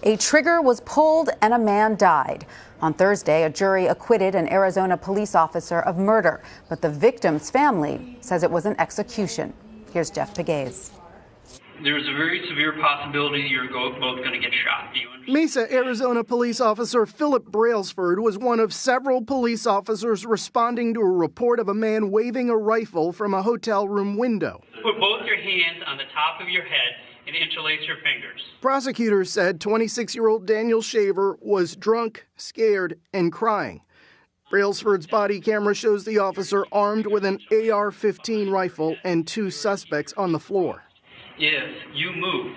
A trigger was pulled and a man died. On Thursday, a jury acquitted an Arizona police officer of murder, but the victim's family says it was an execution. Here's Jeff Pegues. There's a very severe possibility you're both going to get shot. Do you understand? Mesa, Arizona police officer Philip Brailsford was one of several police officers responding to a report of a man waving a rifle from a hotel room window. Put both your hands on the top of your head and interlace your fingers. Prosecutors said 26-year-old Daniel Shaver was drunk, scared, and crying. Brailsford's body camera shows the officer armed with an AR-15 rifle and two suspects on the floor. If you move,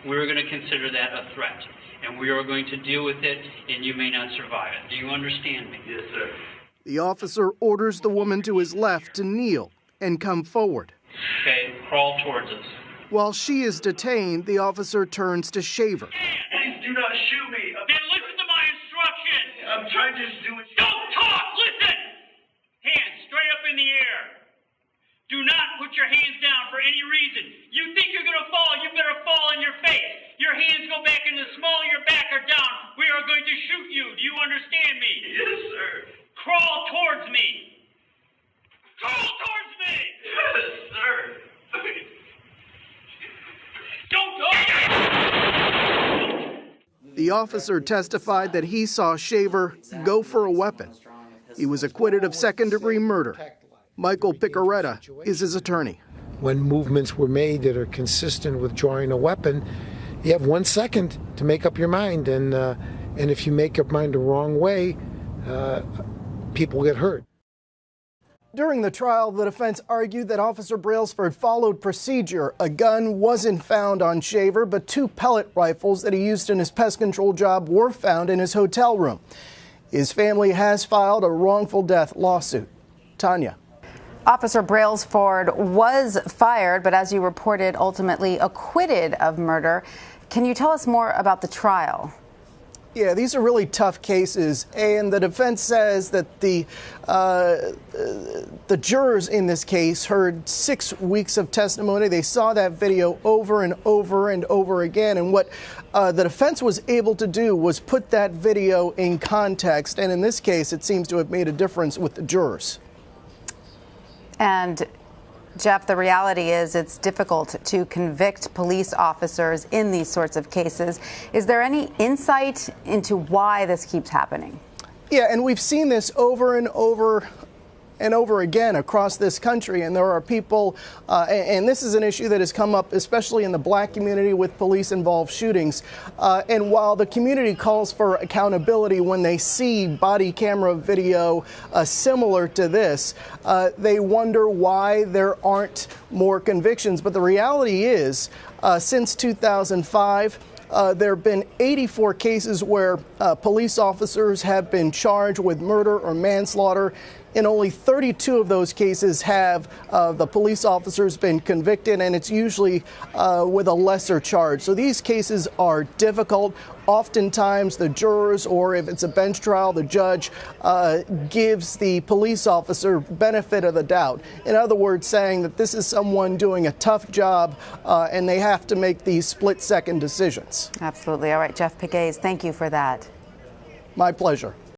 we're going to consider that a threat, and we are going to deal with it, and you may not survive it. Do you understand me? Yes, sir. The officer orders the woman to his left to kneel and come forward. Okay, crawl towards us. While she is detained, the officer turns to Shaver. Please do not shoot me. Then listen to my instructions. I'm trying to do it. Don't talk! Listen! Hands straight up in the air. Do not put your hands down for any reason. You think you're going to fall, you better fall on your face. Your hands go back in the small of your back or down. We are going to shoot you. Do you understand me? Yes, sir. Crawl towards me. Crawl towards me! Yes, sir. Don't talk! The officer testified that he saw Shaver go for a weapon. He was acquitted of second-degree murder. Michael Picaretta is his attorney. When movements were made that are consistent with drawing a weapon, you have 1 second to make up your mind, and if you make up your mind the wrong way, people get hurt. During the trial, the defense argued that Officer Brailsford followed procedure. A gun wasn't found on Shaver, but two pellet rifles that he used in his pest control job were found in his hotel room. His family has filed a wrongful death lawsuit. Tanya. Officer Brailsford was fired, but as you reported, ultimately acquitted of murder. Can you tell us more about the trial? Yeah, these are really tough cases, and the defense says that the jurors in this case heard 6 weeks of testimony. They saw that video over and over and over again, and what the defense was able to do was put that video in context, and in this case, it seems to have made a difference with the jurors. And Jeff, the reality is it's difficult to convict police officers in these sorts of cases. Is there any insight into why this keeps happening? Yeah, and we've seen this over and over and over again across this country, and there are people, and this is an issue that has come up especially in the black community with police-involved shootings, and while the community calls for accountability when they see body camera video similar to this, they wonder why there aren't more convictions. But the reality is, since 2005, there have been 84 cases where police officers have been charged with murder or manslaughter. In only 32 of those cases have the police officers been convicted, and it's usually with a lesser charge. So these cases are difficult. Oftentimes the jurors, or if it's a bench trial, the judge gives the police officer benefit of the doubt. In other words, saying that this is someone doing a tough job and they have to make these split-second decisions. Absolutely. All right, Jeff Pegues, thank you for that. My pleasure.